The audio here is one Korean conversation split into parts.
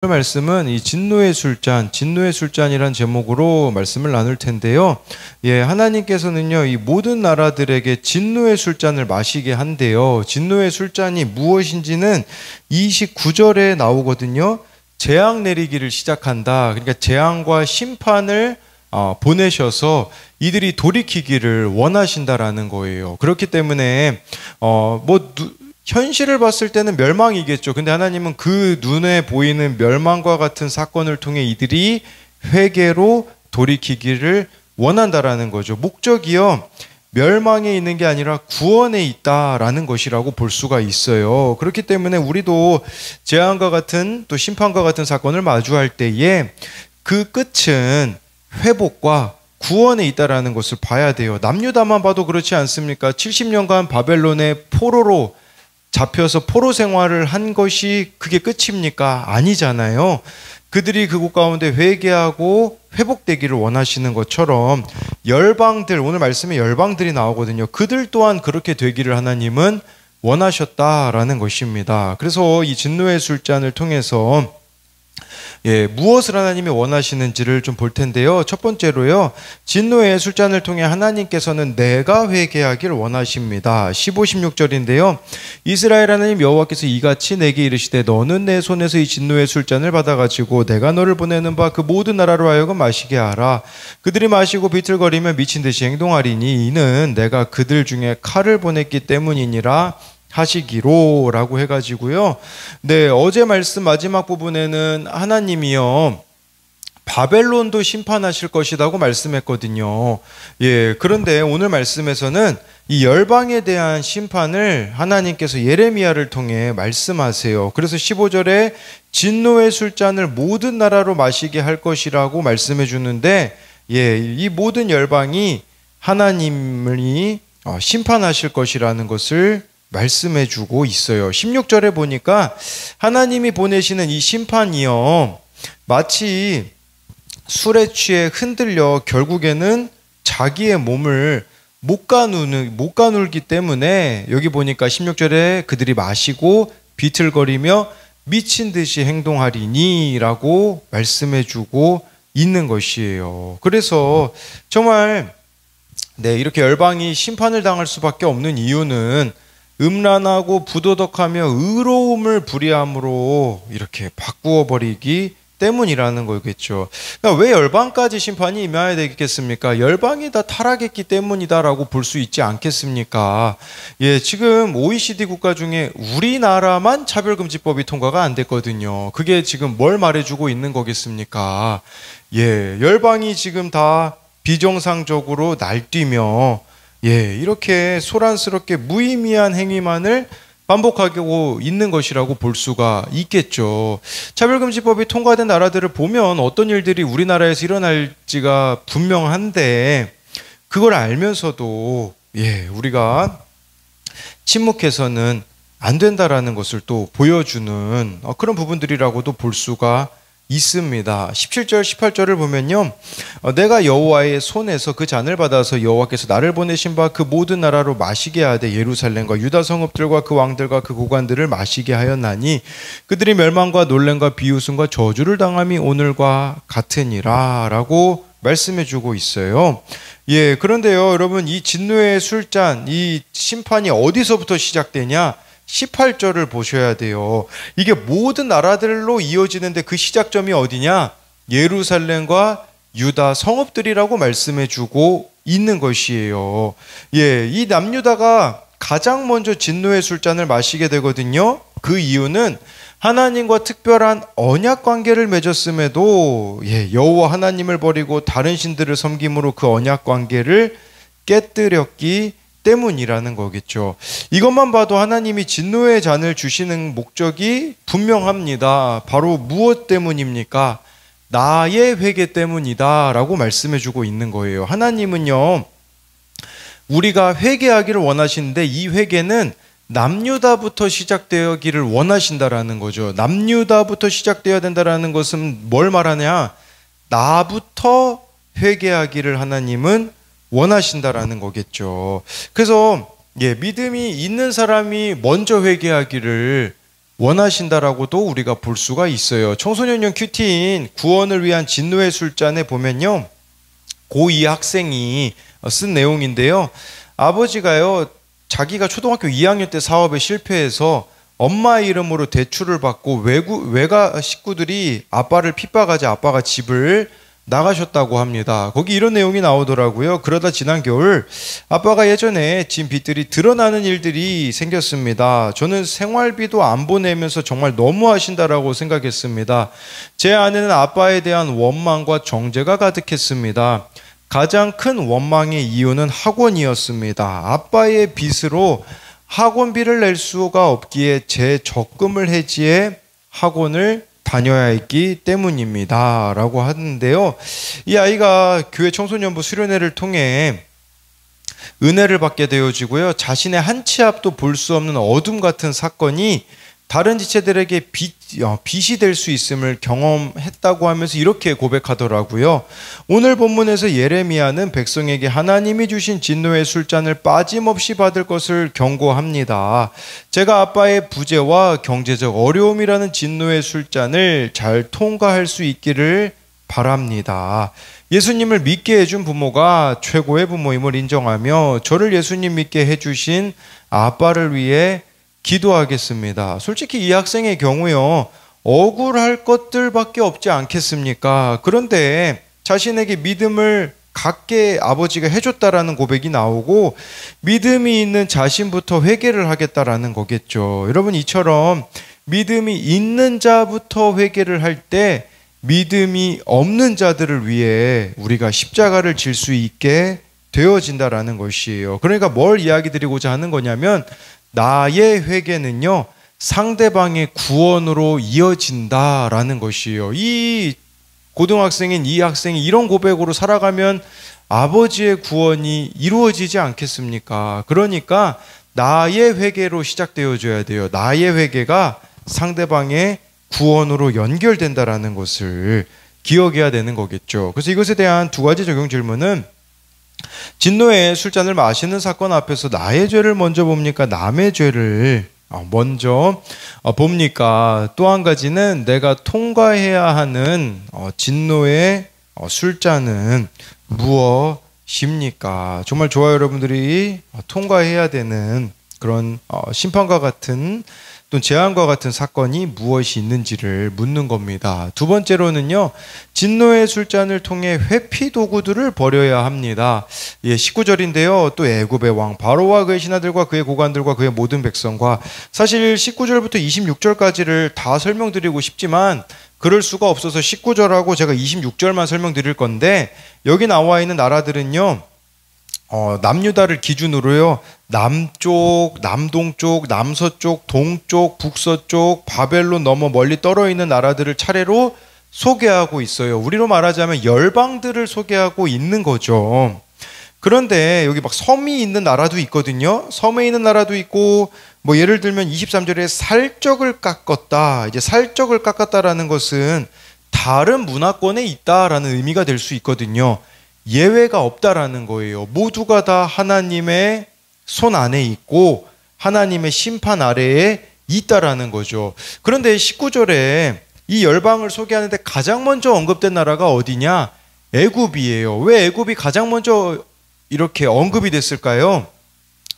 오늘 말씀은 이 진노의 술잔이란 제목으로 말씀을 나눌 텐데요. 하나님께서는요, 이 모든 나라들에게 진노의 술잔을 마시게 한대요. 진노의 술잔이 무엇인지는 29절에 나오거든요. 재앙 내리기를 시작한다. 그러니까 재앙과 심판을 보내셔서 이들이 돌이키기를 원하신다라는 거예요. 그렇기 때문에 현실을 봤을 때는 멸망이겠죠. 근데 하나님은 그 눈에 보이는 멸망과 같은 사건을 통해 이들이 회개로 돌이키기를 원한다라는 거죠. 목적이요, 멸망에 있는 게 아니라 구원에 있다라는 것이라고 볼 수가 있어요. 그렇기 때문에 우리도 재앙과 같은 또 심판과 같은 사건을 마주할 때에 그 끝은 회복과 구원에 있다라는 것을 봐야 돼요. 남유다만 봐도 그렇지 않습니까? 70년간 바벨론의 포로로 잡혀서 포로 생활을 한 것이 그게 끝입니까? 아니잖아요. 그들이 그곳 가운데 회개하고 회복되기를 원하시는 것처럼 열방들, 오늘 말씀에 열방들이 나오거든요. 그들 또한 그렇게 되기를 하나님은 원하셨다라는 것입니다. 그래서 이 진노의 술잔을 통해서 무엇을 하나님이 원하시는지를 좀 볼 텐데요. 첫 번째로요, 진노의 술잔을 통해 하나님께서는 내가 회개하길 원하십니다. 15, 16절인데요. 이스라엘 하나님 여호와께서 이같이 내게 이르시되 너는 내 손에서 이 진노의 술잔을 받아가지고 내가 너를 보내는 바 그 모든 나라로 하여금 마시게 하라. 그들이 마시고 비틀거리며 미친 듯이 행동하리니 이는 내가 그들 중에 칼을 보냈기 때문이니라 하시기로 라고 해가지고요. 어제 말씀 마지막 부분에는 하나님이요, 바벨론도 심판하실 것이라고 말씀했거든요. 그런데 오늘 말씀에서는 이 열방에 대한 심판을 하나님께서 예레미야를 통해 말씀하세요. 그래서 15절에 진노의 술잔을 모든 나라로 마시게 할 것이라고 말씀해 주는데, 이 모든 열방이 하나님이 심판하실 것이라는 것을 말씀해 주고 있어요. 16절에 보니까 하나님이 보내시는 이 심판이요, 마치 술에 취해 흔들려 결국에는 자기의 몸을 못 가누기 때문에, 여기 보니까 16절에 그들이 마시고 비틀거리며 미친 듯이 행동하리니 라고 말씀해 주고 있는 것이에요. 그래서 정말 이렇게 열방이 심판을 당할 수밖에 없는 이유는 음란하고 부도덕하며 의로움을 불의함으로 이렇게 바꾸어 버리기 때문이라는 거겠죠. 그러니까 왜 열방까지 심판이 임해야 되겠습니까? 열방이 다 타락했기 때문이다라고 볼 수 있지 않겠습니까? 지금 OECD 국가 중에 우리나라만 차별금지법이 통과가 안 됐거든요. 그게 지금 뭘 말해주고 있는 거겠습니까? 열방이 지금 다 비정상적으로 날뛰며 이렇게 소란스럽게 무의미한 행위만을 반복하고 있는 것이라고 볼 수가 있겠죠. 차별금지법이 통과된 나라들을 보면 어떤 일들이 우리나라에서 일어날지가 분명한데, 그걸 알면서도 우리가 침묵해서는 안 된다라는 것을 또 보여주는 그런 부분들이라고도 볼 수가 있습니다. 17절, 18절을 보면요, 내가 여호와의 손에서 그 잔을 받아서 여호와께서 나를 보내신 바 그 모든 나라로 마시게 하되 예루살렘과 유다 성읍들과 그 왕들과 그 고관들을 마시게 하였나니 그들이 멸망과 놀램과 비웃음과 저주를 당함이 오늘과 같으니라 라고 말씀해 주고 있어요. 그런데요, 여러분, 이 진노의 술잔, 이 심판이 어디서부터 시작되냐? 18절을 보셔야 돼요. 이게 모든 나라들로 이어지는데 그 시작점이 어디냐? 예루살렘과 유다 성읍들이라고 말씀해 주고 있는 것이에요. 이 남유다가 가장 먼저 진노의 술잔을 마시게 되거든요. 그 이유는 하나님과 특별한 언약 관계를 맺었음에도 여호와 하나님을 버리고 다른 신들을 섬김으로 그 언약 관계를 깨뜨렸기 때문이라는 거겠죠. 이것만 봐도 하나님이 진노의 잔을 주시는 목적이 분명합니다. 바로 무엇 때문입니까? 나의 회개 때문이다 라고 말씀해 주고 있는 거예요. 하나님은요, 우리가 회개하기를 원하시는데 이 회개는 남유다부터 시작되기를 원하신다라는 거죠. 남유다부터 시작되어야 된다라는 것은 뭘 말하냐? 나부터 회개하기를 하나님은 원하신다라는 거겠죠. 그래서 믿음이 있는 사람이 먼저 회개하기를 원하신다라고도 우리가 볼 수가 있어요. 청소년용 큐티인 구원을 위한 진노의 술잔에 보면요, 고2 학생이 쓴 내용인데요. 아버지가요, 자기가 초등학교 2학년 때 사업에 실패해서 엄마 이름으로 대출을 받고 외가 식구들이 아빠를 핍박하자 아빠가 집을 나가셨다고 합니다. 거기 이런 내용이 나오더라고요. 그러다 지난 겨울 아빠가 예전에 진 빚들이 드러나는 일들이 생겼습니다. 저는 생활비도 안 보내면서 정말 너무하신다라고 생각했습니다. 제 안에는 아빠에 대한 원망과 정죄가 가득했습니다. 가장 큰 원망의 이유는 학원이었습니다. 아빠의 빚으로 학원비를 낼 수가 없기에 제 적금을 해지해 학원을 다녀야 했기 때문입니다. 라고 하는데요. 이 아이가 교회 청소년부 수련회를 통해 은혜를 받게 되어지고요. 자신의 한 치 앞도 볼 수 없는 어둠 같은 사건이 다른 지체들에게 빛이 될 수 있음을 경험했다고 하면서 이렇게 고백하더라고요. 오늘 본문에서 예레미야는 백성에게 하나님이 주신 진노의 술잔을 빠짐없이 받을 것을 경고합니다. 제가 아빠의 부재와 경제적 어려움이라는 진노의 술잔을 잘 통과할 수 있기를 바랍니다. 예수님을 믿게 해준 부모가 최고의 부모임을 인정하며 저를 예수님 믿게 해주신 아빠를 위해 기도하겠습니다. 솔직히 이 학생의 경우요, 억울할 것들밖에 없지 않겠습니까? 그런데 자신에게 믿음을 갖게 아버지가 해줬다라는 고백이 나오고 믿음이 있는 자신부터 회개를 하겠다라는 거겠죠. 여러분, 이처럼 믿음이 있는 자부터 회개를 할 때 믿음이 없는 자들을 위해 우리가 십자가를 질 수 있게 되어진다라는 것이에요. 그러니까 뭘 이야기 드리고자 하는 거냐면 나의 회개는요, 상대방의 구원으로 이어진다라는 것이에요. 이 고등학생인 이 학생이 이런 고백으로 살아가면 아버지의 구원이 이루어지지 않겠습니까? 그러니까 나의 회개로 시작되어져야 돼요. 나의 회개가 상대방의 구원으로 연결된다라는 것을 기억해야 되는 거겠죠. 그래서 이것에 대한 두 가지 적용 질문은, 진노의 술잔을 마시는 사건 앞에서 나의 죄를 먼저 봅니까? 남의 죄를 먼저 봅니까? 또 한 가지는 내가 통과해야 하는 진노의 술잔은 무엇입니까? 정말 좋아요. 여러분들이 통과해야 되는 그런 심판과 같은 또 재앙과 같은 사건이 무엇이 있는지를 묻는 겁니다. 두 번째로는요, 진노의 술잔을 통해 회피 도구들을 버려야 합니다. 19절인데요. 또 애굽의 왕 바로와 그의 신하들과 그의 고관들과 그의 모든 백성과, 사실 19절부터 26절까지를 다 설명드리고 싶지만 그럴 수가 없어서 19절하고 제가 26절만 설명드릴 건데, 여기 나와 있는 나라들은요, 남유다를 기준으로요, 남쪽, 남동쪽, 남서쪽, 동쪽, 북서쪽, 바벨론 넘어 멀리 떨어 있는 나라들을 차례로 소개하고 있어요. 우리로 말하자면 열방들을 소개하고 있는 거죠. 그런데 여기 막 섬이 있는 나라도 있거든요. 섬에 있는 나라도 있고, 뭐 예를 들면 23절에 살적을 깎았다. 이제 살적을 깎았다라는 것은 다른 문화권에 있다라는 의미가 될 수 있거든요. 예외가 없다라는 거예요. 모두가 다 하나님의 손 안에 있고 하나님의 심판 아래에 있다라는 거죠. 그런데 19절에 이 열방을 소개하는데 가장 먼저 언급된 나라가 어디냐? 애굽이에요. 왜 애굽이 가장 먼저 이렇게 언급이 됐을까요?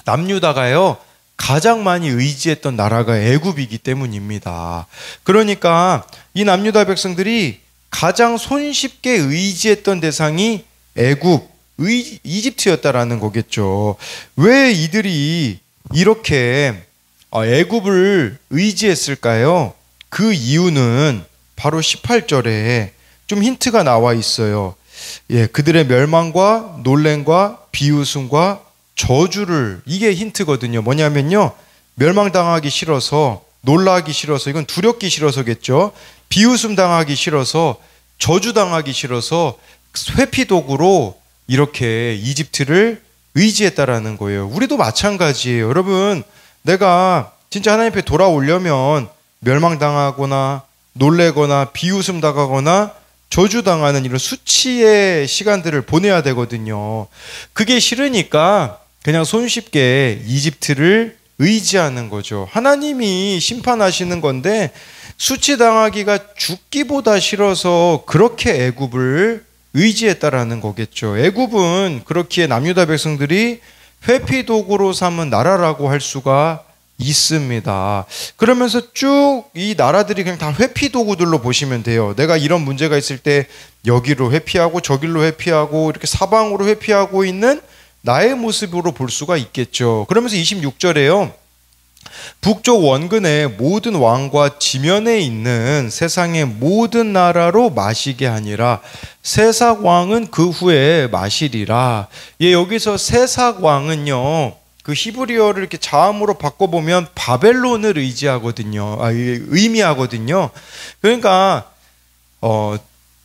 남유다가요, 가장 많이 의지했던 나라가 애굽이기 때문입니다. 그러니까 이 남유다 백성들이 가장 손쉽게 의지했던 대상이 애굽, 이집트였다라는 거겠죠. 왜 이들이 이렇게 애굽을 의지했을까요? 그 이유는 바로 18절에 좀 힌트가 나와 있어요. 그들의 멸망과 놀램과 비웃음과 저주를, 이게 힌트거든요. 뭐냐면요, 멸망당하기 싫어서, 놀라기 싫어서, 이건 두렵기 싫어서겠죠. 비웃음 당하기 싫어서, 저주당하기 싫어서 회피 도구로 이렇게 이집트를 의지했다라는 거예요. 우리도 마찬가지예요. 여러분, 내가 진짜 하나님 앞에 돌아오려면 멸망당하거나 놀래거나 비웃음 당하거나 저주당하는 이런 수치의 시간들을 보내야 되거든요. 그게 싫으니까 그냥 손쉽게 이집트를 의지하는 거죠. 하나님이 심판하시는 건데 수치당하기가 죽기보다 싫어서 그렇게 애굽을 의지했다라는 거겠죠. 애굽은 그렇기에 남유다 백성들이 회피도구로 삼은 나라라고 할 수가 있습니다. 그러면서 쭉 이 나라들이 그냥 다 회피도구들로 보시면 돼요. 내가 이런 문제가 있을 때 여기로 회피하고 저길로 회피하고 이렇게 사방으로 회피하고 있는 나의 모습으로 볼 수가 있겠죠. 그러면서 26절에요. 북쪽 원근의 모든 왕과 지면에 있는 세상의 모든 나라로 마시게 하니라. 세삭 왕은 그 후에 마시리라. 예, 여기서 세삭 왕은요, 그 히브리어를 이렇게 자음으로 바꿔보면 바벨론을 의미하거든요. 그러니까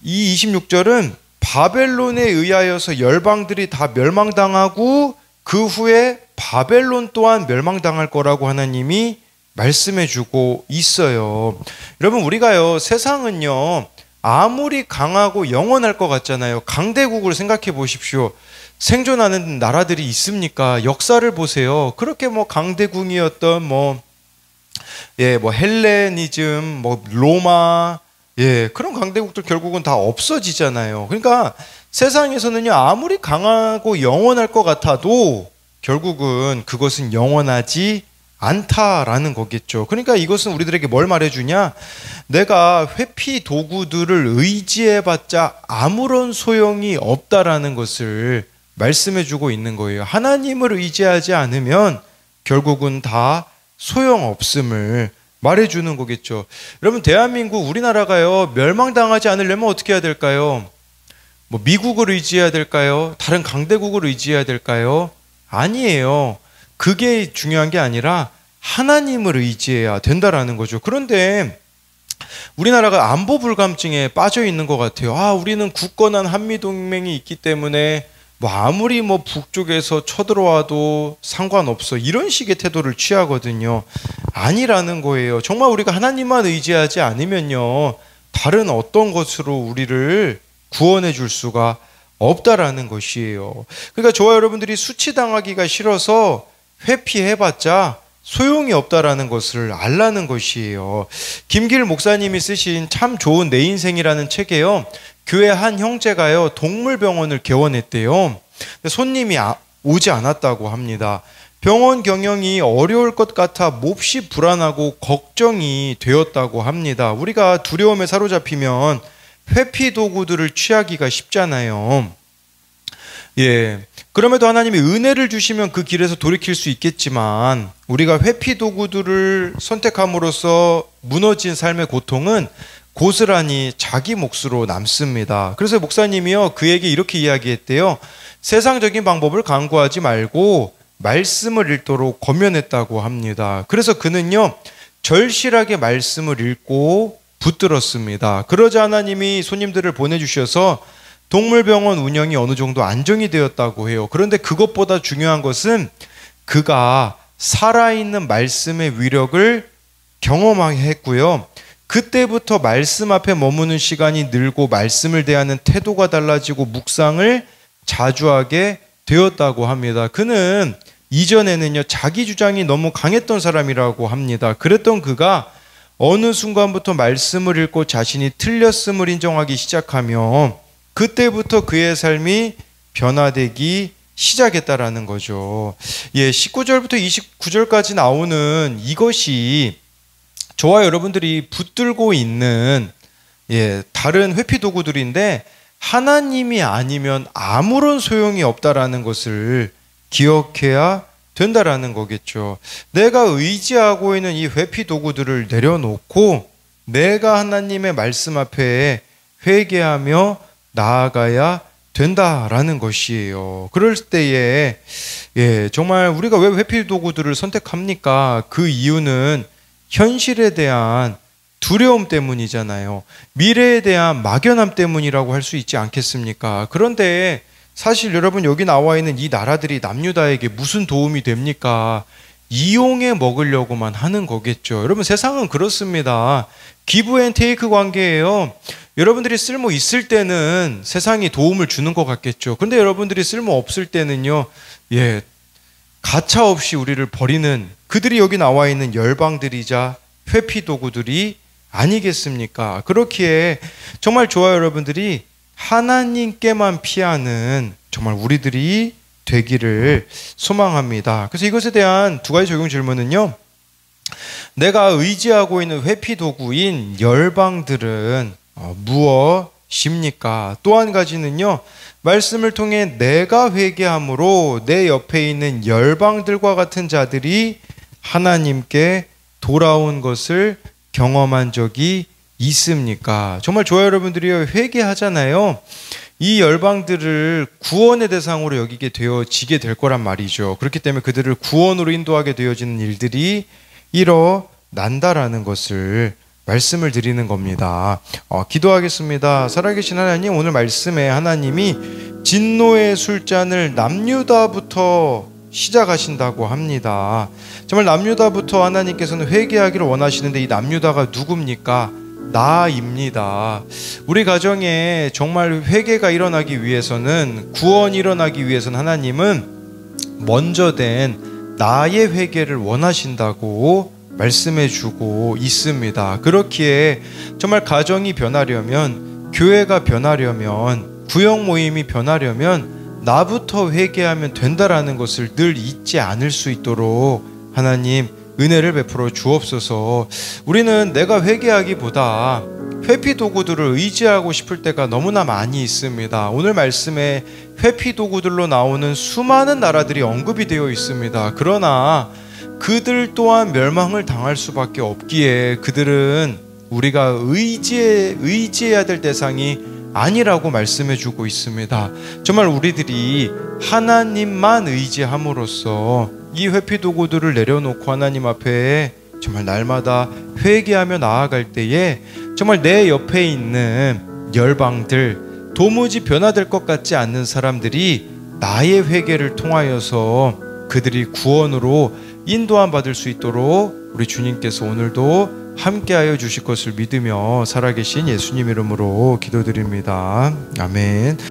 이 26절은 바벨론에 의하여서 열방들이 다 멸망당하고 그 후에 바벨론 또한 멸망당할 거라고 하나님이 말씀해 주고 있어요. 여러분, 우리가요, 세상은요, 아무리 강하고 영원할 것 같잖아요. 강대국을 생각해 보십시오. 생존하는 나라들이 있습니까? 역사를 보세요. 그렇게 강대국이었던 헬레니즘, 로마, 그런 강대국들 결국은 다 없어지잖아요. 그러니까 세상에서는요, 아무리 강하고 영원할 것 같아도 결국은 그것은 영원하지 않다라는 거겠죠. 그러니까 이것은 우리들에게 뭘 말해주냐? 내가 회피 도구들을 의지해봤자 아무런 소용이 없다라는 것을 말씀해주고 있는 거예요. 하나님을 의지하지 않으면 결국은 다 소용없음을 말해주는 거겠죠. 여러분, 대한민국, 우리나라가요, 멸망당하지 않으려면 어떻게 해야 될까요? 미국을 의지해야 될까요? 다른 강대국을 의지해야 될까요? 아니에요. 그게 중요한 게 아니라 하나님을 의지해야 된다라는 거죠. 그런데 우리나라가 안보 불감증에 빠져 있는 것 같아요. 우리는 굳건한 한미동맹이 있기 때문에 아무리 북쪽에서 쳐들어와도 상관없어, 이런 식의 태도를 취하거든요. 아니라는 거예요. 정말 우리가 하나님만 의지하지 않으면요, 다른 어떤 것으로 우리를 구원해 줄 수가 없다라는 것이에요. 그러니까 저와 여러분들이 수치당하기가 싫어서 회피해봤자 소용이 없다라는 것을 알라는 것이에요. 김길 목사님이 쓰신 참 좋은 내 인생이라는 책에요, 교회 한 형제가요, 동물병원을 개원했대요. 근데 손님이 오지 않았다고 합니다. 병원 경영이 어려울 것 같아 몹시 불안하고 걱정이 되었다고 합니다. 우리가 두려움에 사로잡히면 회피 도구들을 취하기가 쉽잖아요. 그럼에도 하나님이 은혜를 주시면 그 길에서 돌이킬 수 있겠지만 우리가 회피 도구들을 선택함으로써 무너진 삶의 고통은 고스란히 자기 몫으로 남습니다. 그래서 목사님이요, 그에게 이렇게 이야기했대요. 세상적인 방법을 강구하지 말고 말씀을 읽도록 권면했다고 합니다. 그래서 그는요, 절실하게 말씀을 읽고 붙들었습니다. 그러자 하나님이 손님들을 보내주셔서 동물병원 운영이 어느 정도 안정이 되었다고 해요. 그런데 그것보다 중요한 것은 그가 살아있는 말씀의 위력을 경험하게 했고요. 그때부터 말씀 앞에 머무는 시간이 늘고 말씀을 대하는 태도가 달라지고 묵상을 자주 하게 되었다고 합니다. 그는 이전에는요, 자기 주장이 너무 강했던 사람이라고 합니다. 그랬던 그가 어느 순간부터 말씀을 읽고 자신이 틀렸음을 인정하기 시작하면 그때부터 그의 삶이 변화되기 시작했다라는 거죠. 19절부터 29절까지 나오는 이것이 저와 여러분들이 붙들고 있는 다른 회피 도구들인데 하나님이 아니면 아무런 소용이 없다라는 것을 기억해야 된다라는 거겠죠. 내가 의지하고 있는 이 회피 도구들을 내려놓고 내가 하나님의 말씀 앞에 회개하며 나아가야 된다라는 것이에요. 그럴 때에 정말 우리가 왜 회피 도구들을 선택합니까? 그 이유는 현실에 대한 두려움 때문이잖아요. 미래에 대한 막연함 때문이라고 할 수 있지 않겠습니까? 그런데 사실 여러분, 여기 나와 있는 이 나라들이 남유다에게 무슨 도움이 됩니까? 이용해 먹으려고만 하는 거겠죠. 여러분, 세상은 그렇습니다. 기브 앤 테이크 관계예요. 여러분들이 쓸모 있을 때는 세상이 도움을 주는 것 같겠죠. 근데 여러분들이 쓸모 없을 때는요, 가차없이 우리를 버리는 그들이 여기 나와 있는 열방들이자 회피 도구들이 아니겠습니까? 그렇기에 정말 좋아요, 여러분들이 하나님께만 피하는 정말 우리들이 되기를 소망합니다. 그래서 이것에 대한 두 가지 적용 질문은요, 내가 의지하고 있는 회피 도구인 열방들은 무엇입니까? 또 한 가지는요, 말씀을 통해 내가 회개함으로 내 옆에 있는 열방들과 같은 자들이 하나님께 돌아온 것을 경험한 적이 있습니까? 정말 좋아요, 여러분들이요, 회개하잖아요. 이 열방들을 구원의 대상으로 여기게 되어지게 될 거란 말이죠. 그렇기 때문에 그들을 구원으로 인도하게 되어지는 일들이 일어난다라는 것을 말씀을 드리는 겁니다. 기도하겠습니다. 살아계신 하나님, 오늘 말씀에 하나님이 진노의 술잔을 남유다부터 시작하신다고 합니다. 정말 남유다부터 하나님께서는 회개하기를 원하시는데 이 남유다가 누굽니까? 나입니다. 우리 가정에 정말 회개가 일어나기 위해서는, 구원이 일어나기 위해서는 하나님은 먼저 된 나의 회개를 원하신다고 말씀해 주고 있습니다. 그렇기에 정말 가정이 변하려면, 교회가 변하려면, 구역 모임이 변하려면 나부터 회개하면 된다라는 것을 늘 잊지 않을 수 있도록 하나님 은혜를 베풀어 주옵소서. 우리는 내가 회개하기보다 회피 도구들을 의지하고 싶을 때가 너무나 많이 있습니다. 오늘 말씀에 회피 도구들로 나오는 수많은 나라들이 언급이 되어 있습니다. 그러나 그들 또한 멸망을 당할 수밖에 없기에 그들은 우리가 의지해야 될 대상이 아니라고 말씀해 주고 있습니다. 정말 우리들이 하나님만 의지함으로써 이 회피 도구들을 내려놓고 하나님 앞에 정말 날마다 회개하며 나아갈 때에 정말 내 옆에 있는 열방들, 도무지 변화될 것 같지 않는 사람들이 나의 회개를 통하여서 그들이 구원으로 인도함 받을 수 있도록 우리 주님께서 오늘도 함께하여 주실 것을 믿으며 살아계신 예수님 이름으로 기도드립니다. 아멘.